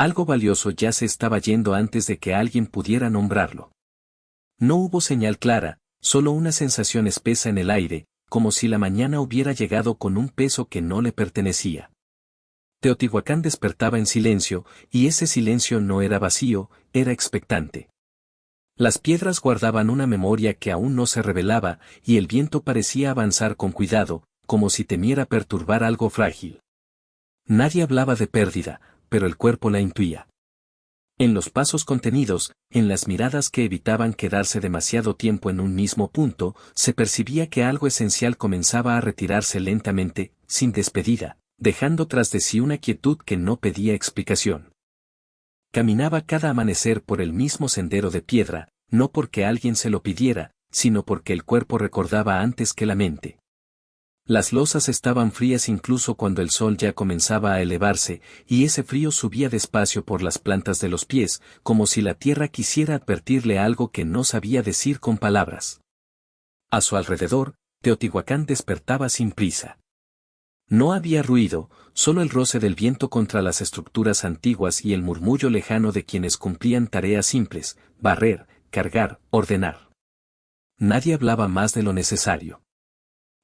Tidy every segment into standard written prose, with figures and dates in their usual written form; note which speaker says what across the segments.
Speaker 1: Algo valioso ya se estaba yendo antes de que alguien pudiera nombrarlo. No hubo señal clara, solo una sensación espesa en el aire, como si la mañana hubiera llegado con un peso que no le pertenecía. Teotihuacán despertaba en silencio, y ese silencio no era vacío, era expectante. Las piedras guardaban una memoria que aún no se revelaba, y el viento parecía avanzar con cuidado, como si temiera perturbar algo frágil. Nadie hablaba de pérdida, pero el cuerpo la intuía. En los pasos contenidos, en las miradas que evitaban quedarse demasiado tiempo en un mismo punto, se percibía que algo esencial comenzaba a retirarse lentamente, sin despedida, dejando tras de sí una quietud que no pedía explicación. Caminaba cada amanecer por el mismo sendero de piedra, no porque alguien se lo pidiera, sino porque el cuerpo recordaba antes que la mente. Las losas estaban frías incluso cuando el sol ya comenzaba a elevarse, y ese frío subía despacio por las plantas de los pies, como si la tierra quisiera advertirle algo que no sabía decir con palabras. A su alrededor, Teotihuacán despertaba sin prisa. No había ruido, solo el roce del viento contra las estructuras antiguas y el murmullo lejano de quienes cumplían tareas simples, barrer, cargar, ordenar. Nadie hablaba más de lo necesario.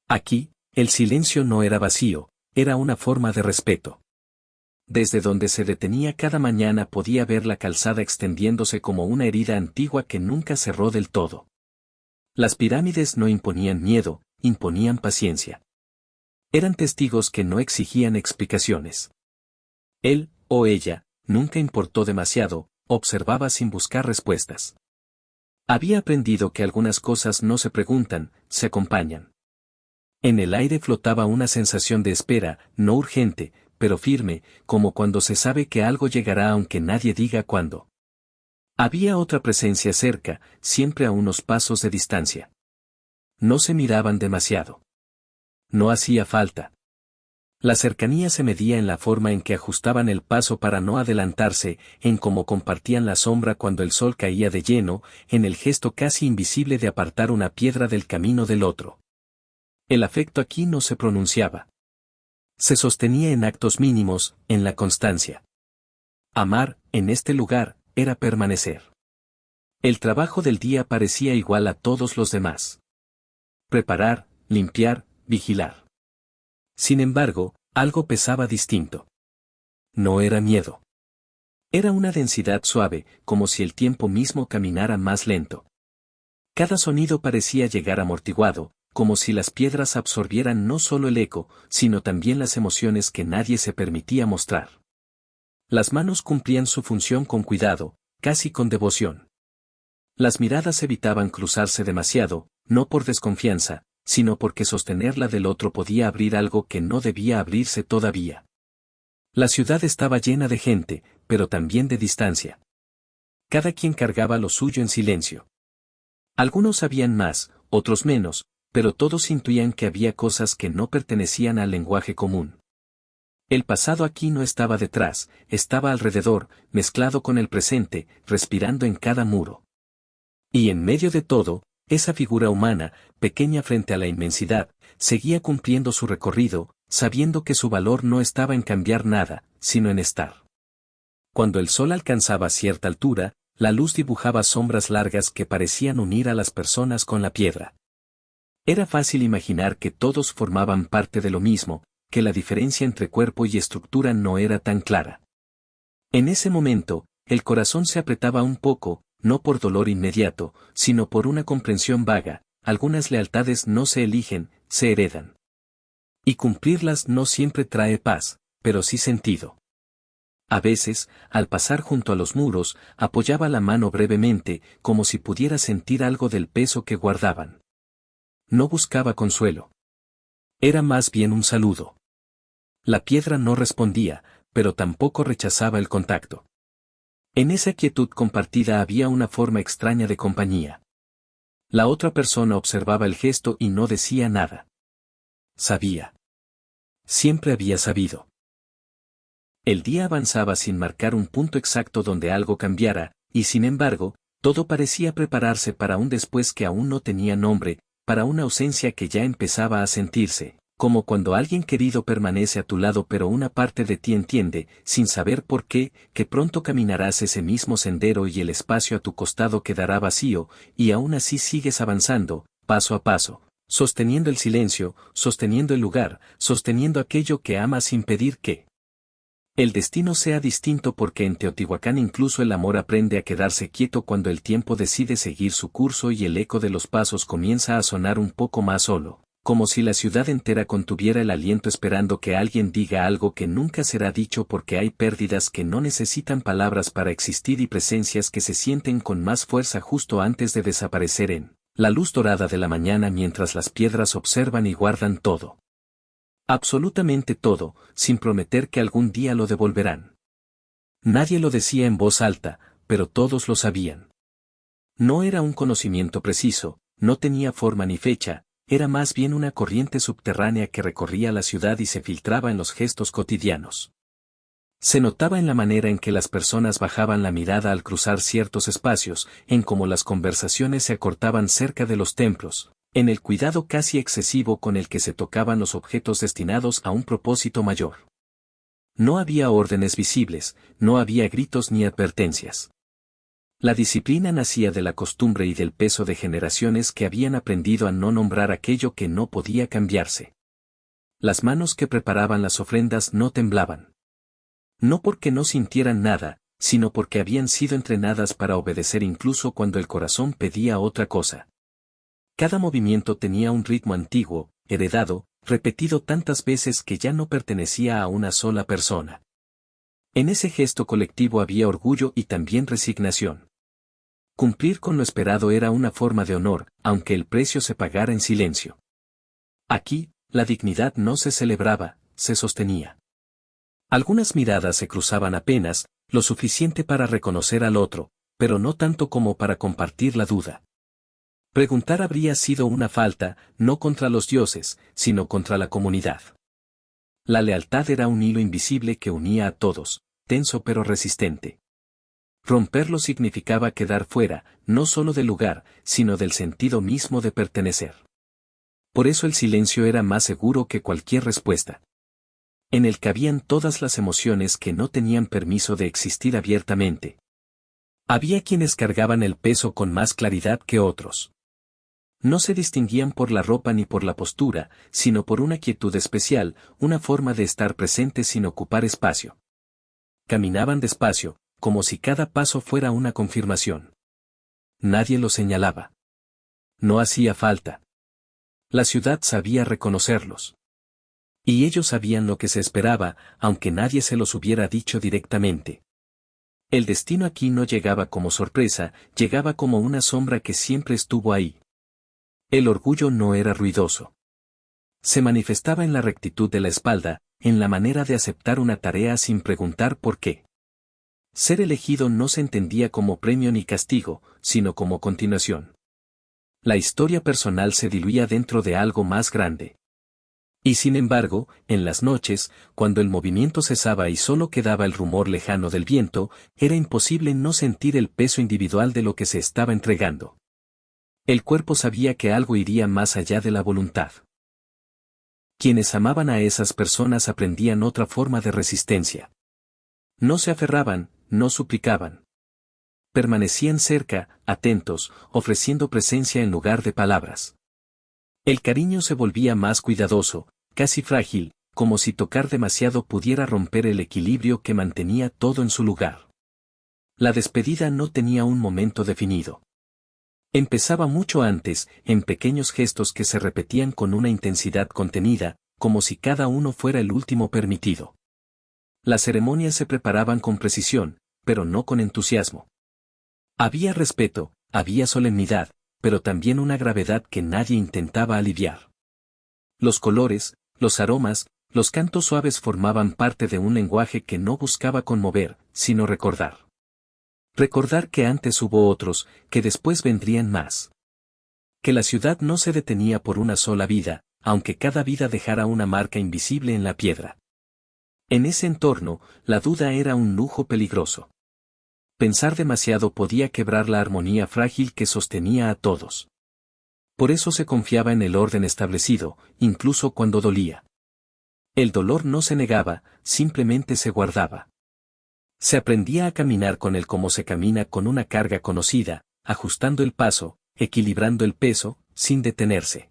Speaker 1: Aquí, el silencio no era vacío, era una forma de respeto. Desde donde se detenía cada mañana podía ver la calzada extendiéndose como una herida antigua que nunca cerró del todo. Las pirámides no imponían miedo, imponían paciencia. Eran testigos que no exigían explicaciones. Él, o ella, nunca importó demasiado, observaba sin buscar respuestas. Había aprendido que algunas cosas no se preguntan, se acompañan. En el aire flotaba una sensación de espera, no urgente, pero firme, como cuando se sabe que algo llegará aunque nadie diga cuándo. Había otra presencia cerca, siempre a unos pasos de distancia. No se miraban demasiado. No hacía falta. La cercanía se medía en la forma en que ajustaban el paso para no adelantarse, en cómo compartían la sombra cuando el sol caía de lleno, en el gesto casi invisible de apartar una piedra del camino del otro. El afecto aquí no se pronunciaba. Se sostenía en actos mínimos, en la constancia. Amar, en este lugar, era permanecer. El trabajo del día parecía igual a todos los demás. Preparar, limpiar, vigilar. Sin embargo, algo pesaba distinto. No era miedo. Era una densidad suave, como si el tiempo mismo caminara más lento. Cada sonido parecía llegar amortiguado, como si las piedras absorbieran no solo el eco, sino también las emociones que nadie se permitía mostrar. Las manos cumplían su función con cuidado, casi con devoción. Las miradas evitaban cruzarse demasiado, no por desconfianza, sino porque sostenerla del otro podía abrir algo que no debía abrirse todavía. La ciudad estaba llena de gente, pero también de distancia. Cada quien cargaba lo suyo en silencio. Algunos sabían más, otros menos, pero todos intuían que había cosas que no pertenecían al lenguaje común. El pasado aquí no estaba detrás, estaba alrededor, mezclado con el presente, respirando en cada muro. Y en medio de todo, esa figura humana, pequeña frente a la inmensidad, seguía cumpliendo su recorrido, sabiendo que su valor no estaba en cambiar nada, sino en estar. Cuando el sol alcanzaba cierta altura, la luz dibujaba sombras largas que parecían unir a las personas con la piedra. Era fácil imaginar que todos formaban parte de lo mismo, que la diferencia entre cuerpo y estructura no era tan clara. En ese momento, el corazón se apretaba un poco, no por dolor inmediato, sino por una comprensión vaga. Algunas lealtades no se eligen, se heredan. Y cumplirlas no siempre trae paz, pero sí sentido. A veces, al pasar junto a los muros, apoyaba la mano brevemente, como si pudiera sentir algo del peso que guardaban. No buscaba consuelo. Era más bien un saludo. La piedra no respondía, pero tampoco rechazaba el contacto. En esa quietud compartida había una forma extraña de compañía. La otra persona observaba el gesto y no decía nada. Sabía. Siempre había sabido. El día avanzaba sin marcar un punto exacto donde algo cambiara, y sin embargo, todo parecía prepararse para un después que aún no tenía nombre, para una ausencia que ya empezaba a sentirse, Como cuando alguien querido permanece a tu lado pero una parte de ti entiende, sin saber por qué, que pronto caminarás ese mismo sendero y el espacio a tu costado quedará vacío, y aún así sigues avanzando, paso a paso, sosteniendo el silencio, sosteniendo el lugar, sosteniendo aquello que amas sin pedir que el destino sea distinto, porque en Teotihuacán incluso el amor aprende a quedarse quieto cuando el tiempo decide seguir su curso y el eco de los pasos comienza a sonar un poco más solo, como si la ciudad entera contuviera el aliento esperando que alguien diga algo que nunca será dicho, porque hay pérdidas que no necesitan palabras para existir y presencias que se sienten con más fuerza justo antes de desaparecer en la luz dorada de la mañana, mientras las piedras observan y guardan todo. Absolutamente todo, sin prometer que algún día lo devolverán. Nadie lo decía en voz alta, pero todos lo sabían. No era un conocimiento preciso, no tenía forma ni fecha, era más bien una corriente subterránea que recorría la ciudad y se filtraba en los gestos cotidianos. Se notaba en la manera en que las personas bajaban la mirada al cruzar ciertos espacios, en cómo las conversaciones se acortaban cerca de los templos, en el cuidado casi excesivo con el que se tocaban los objetos destinados a un propósito mayor. No había órdenes visibles, no había gritos ni advertencias. La disciplina nacía de la costumbre y del peso de generaciones que habían aprendido a no nombrar aquello que no podía cambiarse. Las manos que preparaban las ofrendas no temblaban. No porque no sintieran nada, sino porque habían sido entrenadas para obedecer incluso cuando el corazón pedía otra cosa. Cada movimiento tenía un ritmo antiguo, heredado, repetido tantas veces que ya no pertenecía a una sola persona. En ese gesto colectivo había orgullo y también resignación. Cumplir con lo esperado era una forma de honor, aunque el precio se pagara en silencio. Aquí, la dignidad no se celebraba, se sostenía. Algunas miradas se cruzaban apenas, lo suficiente para reconocer al otro, pero no tanto como para compartir la duda. Preguntar habría sido una falta, no contra los dioses, sino contra la comunidad. La lealtad era un hilo invisible que unía a todos, tenso pero resistente. Romperlo significaba quedar fuera, no solo del lugar, sino del sentido mismo de pertenecer. Por eso el silencio era más seguro que cualquier respuesta. En él cabían todas las emociones que no tenían permiso de existir abiertamente. Había quienes cargaban el peso con más claridad que otros. No se distinguían por la ropa ni por la postura, sino por una quietud especial, una forma de estar presente sin ocupar espacio. Caminaban despacio, como si cada paso fuera una confirmación. Nadie los señalaba. No hacía falta. La ciudad sabía reconocerlos. Y ellos sabían lo que se esperaba, aunque nadie se los hubiera dicho directamente. El destino aquí no llegaba como sorpresa, llegaba como una sombra que siempre estuvo ahí. El orgullo no era ruidoso. Se manifestaba en la rectitud de la espalda, en la manera de aceptar una tarea sin preguntar por qué. Ser elegido no se entendía como premio ni castigo, sino como continuación. La historia personal se diluía dentro de algo más grande. Y sin embargo, en las noches, cuando el movimiento cesaba y solo quedaba el rumor lejano del viento, era imposible no sentir el peso individual de lo que se estaba entregando. El cuerpo sabía que algo iría más allá de la voluntad. Quienes amaban a esas personas aprendían otra forma de resistencia. No se aferraban, no suplicaban. Permanecían cerca, atentos, ofreciendo presencia en lugar de palabras. El cariño se volvía más cuidadoso, casi frágil, como si tocar demasiado pudiera romper el equilibrio que mantenía todo en su lugar. La despedida no tenía un momento definido. Empezaba mucho antes, en pequeños gestos que se repetían con una intensidad contenida, como si cada uno fuera el último permitido. Las ceremonias se preparaban con precisión, pero no con entusiasmo. Había respeto, había solemnidad, pero también una gravedad que nadie intentaba aliviar. Los colores, los aromas, los cantos suaves formaban parte de un lenguaje que no buscaba conmover, sino recordar. Recordar que antes hubo otros, que después vendrían más. Que la ciudad no se detenía por una sola vida, aunque cada vida dejara una marca invisible en la piedra. En ese entorno, la duda era un lujo peligroso. Pensar demasiado podía quebrar la armonía frágil que sostenía a todos. Por eso se confiaba en el orden establecido, incluso cuando dolía. El dolor no se negaba, simplemente se guardaba. Se aprendía a caminar con él como se camina con una carga conocida, ajustando el paso, equilibrando el peso, sin detenerse.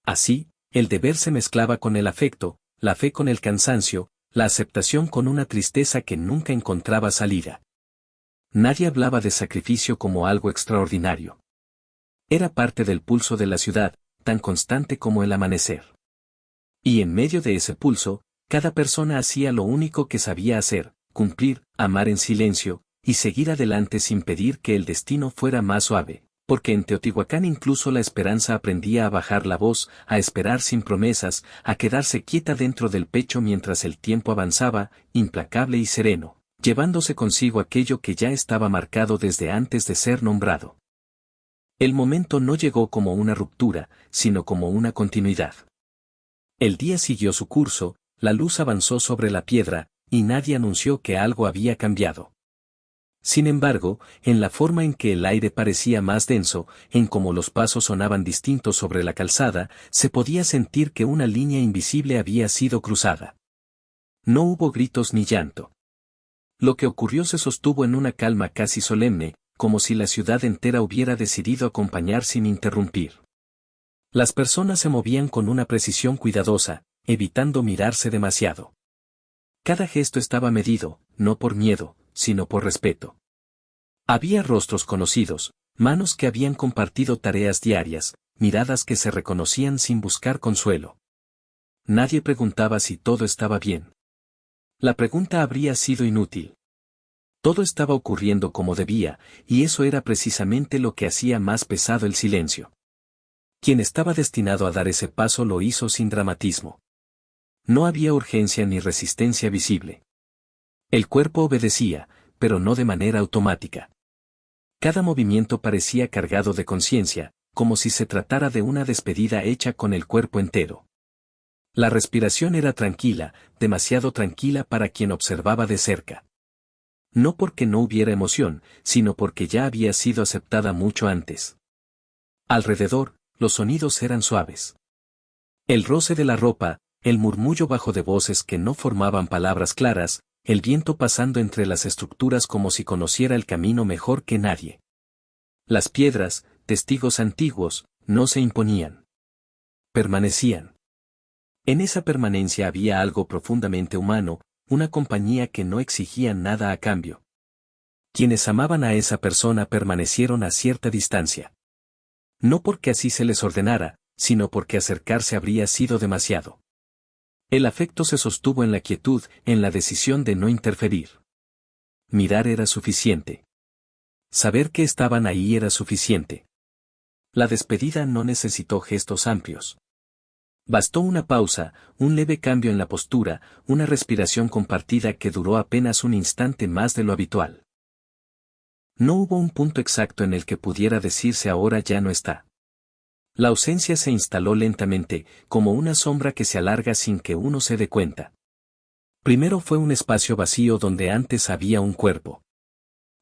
Speaker 1: Así, el deber se mezclaba con el afecto, la fe con el cansancio, la aceptación con una tristeza que nunca encontraba salida. Nadie hablaba de sacrificio como algo extraordinario. Era parte del pulso de la ciudad, tan constante como el amanecer. Y en medio de ese pulso, cada persona hacía lo único que sabía hacer, cumplir, amar en silencio, y seguir adelante sin pedir que el destino fuera más suave, porque en Teotihuacán incluso la esperanza aprendía a bajar la voz, a esperar sin promesas, a quedarse quieta dentro del pecho mientras el tiempo avanzaba, implacable y sereno, llevándose consigo aquello que ya estaba marcado desde antes de ser nombrado. El momento no llegó como una ruptura, sino como una continuidad. El día siguió su curso, la luz avanzó sobre la piedra, y nadie anunció que algo había cambiado. Sin embargo, en la forma en que el aire parecía más denso, en cómo los pasos sonaban distintos sobre la calzada, se podía sentir que una línea invisible había sido cruzada. No hubo gritos ni llanto. Lo que ocurrió se sostuvo en una calma casi solemne, como si la ciudad entera hubiera decidido acompañar sin interrumpir. Las personas se movían con una precisión cuidadosa, evitando mirarse demasiado. Cada gesto estaba medido, no por miedo, sino por respeto. Había rostros conocidos, manos que habían compartido tareas diarias, miradas que se reconocían sin buscar consuelo. Nadie preguntaba si todo estaba bien. La pregunta habría sido inútil. Todo estaba ocurriendo como debía, y eso era precisamente lo que hacía más pesado el silencio. Quien estaba destinado a dar ese paso lo hizo sin dramatismo. No había urgencia ni resistencia visible. El cuerpo obedecía, pero no de manera automática. Cada movimiento parecía cargado de conciencia, como si se tratara de una despedida hecha con el cuerpo entero. La respiración era tranquila, demasiado tranquila para quien observaba de cerca. No porque no hubiera emoción, sino porque ya había sido aceptada mucho antes. Alrededor, los sonidos eran suaves. El roce de la ropa, el murmullo bajo de voces que no formaban palabras claras, el viento pasando entre las estructuras como si conociera el camino mejor que nadie. Las piedras, testigos antiguos, no se imponían. Permanecían. En esa permanencia había algo profundamente humano, una compañía que no exigía nada a cambio. Quienes amaban a esa persona permanecieron a cierta distancia. No porque así se les ordenara, sino porque acercarse habría sido demasiado. El afecto se sostuvo en la quietud, en la decisión de no interferir. Mirar era suficiente. Saber que estaban ahí era suficiente. La despedida no necesitó gestos amplios. Bastó una pausa, un leve cambio en la postura, una respiración compartida que duró apenas un instante más de lo habitual. No hubo un punto exacto en el que pudiera decirse ahora ya no está. La ausencia se instaló lentamente, como una sombra que se alarga sin que uno se dé cuenta. Primero fue un espacio vacío donde antes había un cuerpo.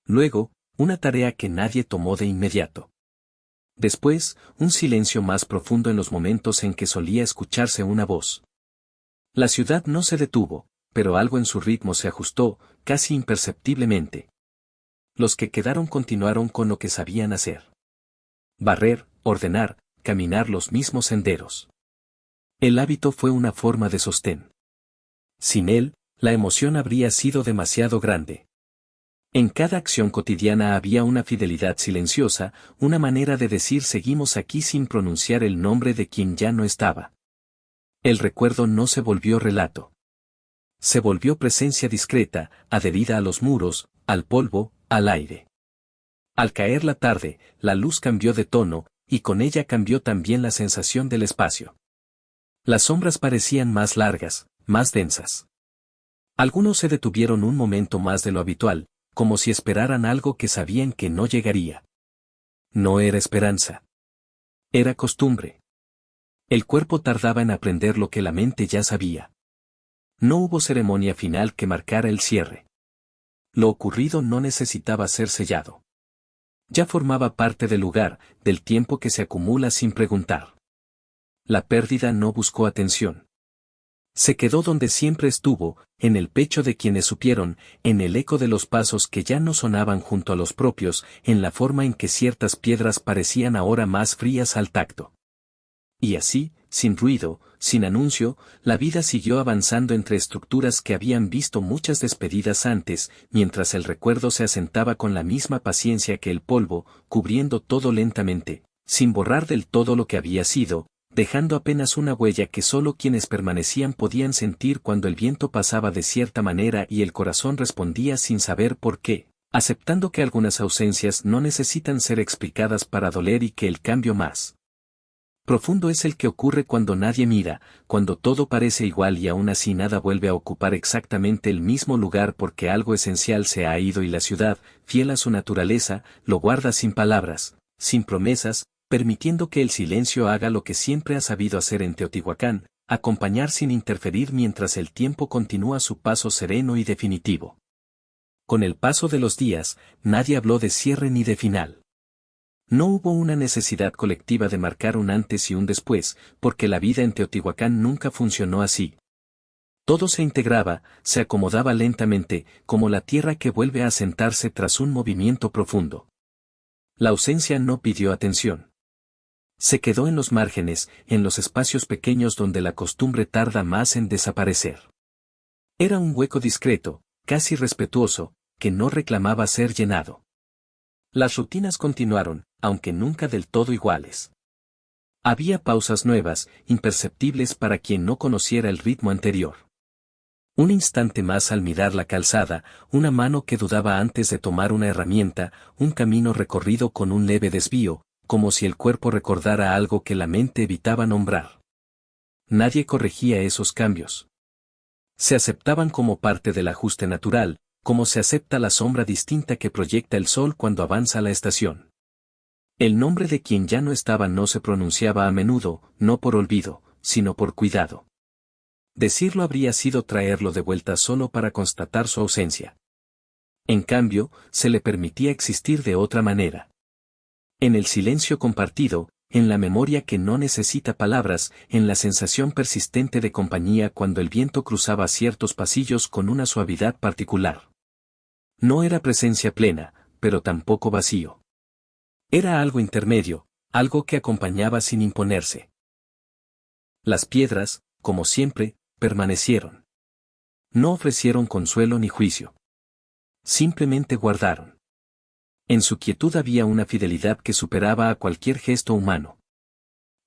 Speaker 1: Luego, una tarea que nadie tomó de inmediato. Después, un silencio más profundo en los momentos en que solía escucharse una voz. La ciudad no se detuvo, pero algo en su ritmo se ajustó, casi imperceptiblemente. Los que quedaron continuaron con lo que sabían hacer. Barrer, ordenar, caminar los mismos senderos. El hábito fue una forma de sostén. Sin él, la emoción habría sido demasiado grande. En cada acción cotidiana había una fidelidad silenciosa, una manera de decir seguimos aquí sin pronunciar el nombre de quien ya no estaba. El recuerdo no se volvió relato. Se volvió presencia discreta, adherida a los muros, al polvo, al aire. Al caer la tarde, la luz cambió de tono, y con ella cambió también la sensación del espacio. Las sombras parecían más largas, más densas. Algunos se detuvieron un momento más de lo habitual, como si esperaran algo que sabían que no llegaría. No era esperanza. Era costumbre. El cuerpo tardaba en aprender lo que la mente ya sabía. No hubo ceremonia final que marcara el cierre. Lo ocurrido no necesitaba ser sellado. Ya formaba parte del lugar, del tiempo que se acumula sin preguntar. La pérdida no buscó atención. Se quedó donde siempre estuvo, en el pecho de quienes supieron, en el eco de los pasos que ya no sonaban junto a los propios, en la forma en que ciertas piedras parecían ahora más frías al tacto. Y así, sin ruido, sin anuncio, la vida siguió avanzando entre estructuras que habían visto muchas despedidas antes, mientras el recuerdo se asentaba con la misma paciencia que el polvo, cubriendo todo lentamente, sin borrar del todo lo que había sido, dejando apenas una huella que solo quienes permanecían podían sentir cuando el viento pasaba de cierta manera y el corazón respondía sin saber por qué, aceptando que algunas ausencias no necesitan ser explicadas para doler y que el cambio más profundo es el que ocurre cuando nadie mira, cuando todo parece igual y aún así nada vuelve a ocupar exactamente el mismo lugar porque algo esencial se ha ido y la ciudad, fiel a su naturaleza, lo guarda sin palabras, sin promesas, permitiendo que el silencio haga lo que siempre ha sabido hacer en Teotihuacán, acompañar sin interferir mientras el tiempo continúa su paso sereno y definitivo. Con el paso de los días, nadie habló de cierre ni de final. No hubo una necesidad colectiva de marcar un antes y un después, porque la vida en Teotihuacán nunca funcionó así. Todo se integraba, se acomodaba lentamente, como la tierra que vuelve a asentarse tras un movimiento profundo. La ausencia no pidió atención. Se quedó en los márgenes, en los espacios pequeños donde la costumbre tarda más en desaparecer. Era un hueco discreto, casi respetuoso, que no reclamaba ser llenado. Las rutinas continuaron, aunque nunca del todo iguales. Había pausas nuevas, imperceptibles para quien no conociera el ritmo anterior. Un instante más al mirar la calzada, una mano que dudaba antes de tomar una herramienta, un camino recorrido con un leve desvío, como si el cuerpo recordara algo que la mente evitaba nombrar. Nadie corregía esos cambios. Se aceptaban como parte del ajuste natural, como se acepta la sombra distinta que proyecta el sol cuando avanza la estación. El nombre de quien ya no estaba no se pronunciaba a menudo, no por olvido, sino por cuidado. Decirlo habría sido traerlo de vuelta solo para constatar su ausencia. En cambio, se le permitía existir de otra manera. En el silencio compartido, en la memoria que no necesita palabras, en la sensación persistente de compañía cuando el viento cruzaba ciertos pasillos con una suavidad particular. No era presencia plena, pero tampoco vacío. Era algo intermedio, algo que acompañaba sin imponerse. Las piedras, como siempre, permanecieron. No ofrecieron consuelo ni juicio. Simplemente guardaron. En su quietud había una fidelidad que superaba a cualquier gesto humano.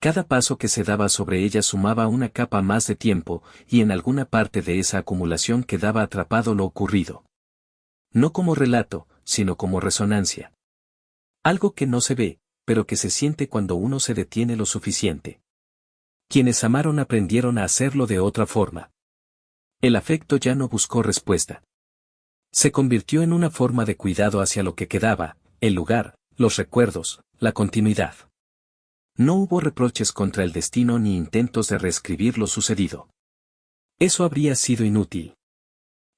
Speaker 1: Cada paso que se daba sobre ellas sumaba una capa más de tiempo, y en alguna parte de esa acumulación quedaba atrapado lo ocurrido. No como relato, sino como resonancia. Algo que no se ve, pero que se siente cuando uno se detiene lo suficiente. Quienes amaron aprendieron a hacerlo de otra forma. El afecto ya no buscó respuesta. Se convirtió en una forma de cuidado hacia lo que quedaba, el lugar, los recuerdos, la continuidad. No hubo reproches contra el destino ni intentos de reescribir lo sucedido. Eso habría sido inútil.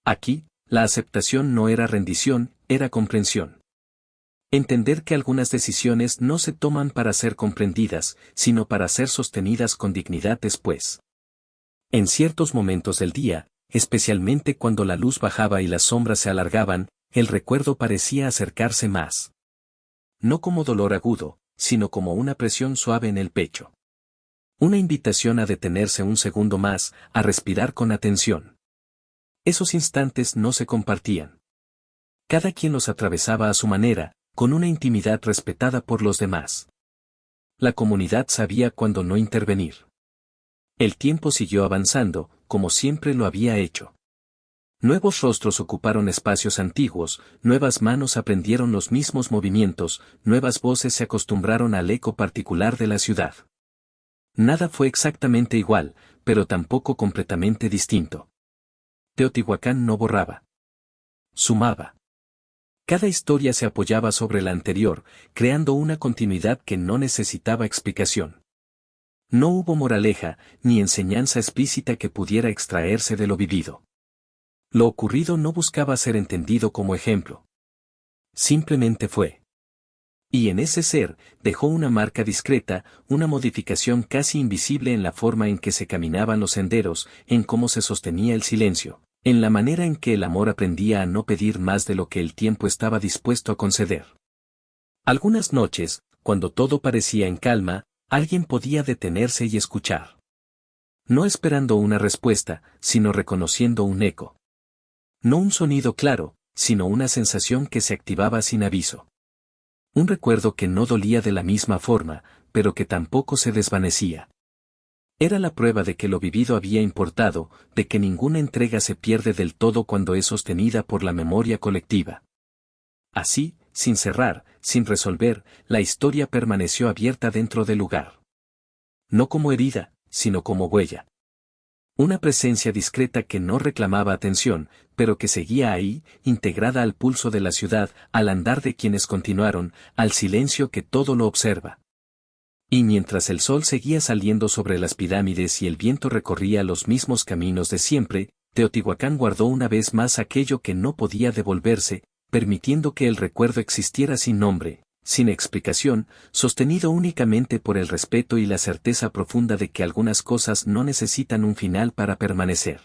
Speaker 1: Aquí, la aceptación no era rendición, era comprensión. Entender que algunas decisiones no se toman para ser comprendidas, sino para ser sostenidas con dignidad después. En ciertos momentos del día, especialmente cuando la luz bajaba y las sombras se alargaban, el recuerdo parecía acercarse más. No como dolor agudo, sino como una presión suave en el pecho. Una invitación a detenerse un segundo más, a respirar con atención. Esos instantes no se compartían. Cada quien los atravesaba a su manera, con una intimidad respetada por los demás. La comunidad sabía cuándo no intervenir. El tiempo siguió avanzando, como siempre lo había hecho. Nuevos rostros ocuparon espacios antiguos, nuevas manos aprendieron los mismos movimientos, nuevas voces se acostumbraron al eco particular de la ciudad. Nada fue exactamente igual, pero tampoco completamente distinto. Teotihuacán no borraba. Sumaba. Cada historia se apoyaba sobre la anterior, creando una continuidad que no necesitaba explicación. No hubo moraleja, ni enseñanza explícita que pudiera extraerse de lo vivido. Lo ocurrido no buscaba ser entendido como ejemplo. Simplemente fue. Y en ese ser, dejó una marca discreta, una modificación casi invisible en la forma en que se caminaban los senderos, en cómo se sostenía el silencio, en la manera en que el amor aprendía a no pedir más de lo que el tiempo estaba dispuesto a conceder. Algunas noches, cuando todo parecía en calma, alguien podía detenerse y escuchar. No esperando una respuesta, sino reconociendo un eco. No un sonido claro, sino una sensación que se activaba sin aviso. Un recuerdo que no dolía de la misma forma, pero que tampoco se desvanecía. Era la prueba de que lo vivido había importado, de que ninguna entrega se pierde del todo cuando es sostenida por la memoria colectiva. Así, sin cerrar, sin resolver, la historia permaneció abierta dentro del lugar. No como herida, sino como huella. Una presencia discreta que no reclamaba atención, pero que seguía ahí, integrada al pulso de la ciudad, al andar de quienes continuaron, al silencio que todo lo observa. Y mientras el sol seguía saliendo sobre las pirámides y el viento recorría los mismos caminos de siempre, Teotihuacán guardó una vez más aquello que no podía devolverse, permitiendo que el recuerdo existiera sin nombre, sin explicación, sostenido únicamente por el respeto y la certeza profunda de que algunas cosas no necesitan un final para permanecer.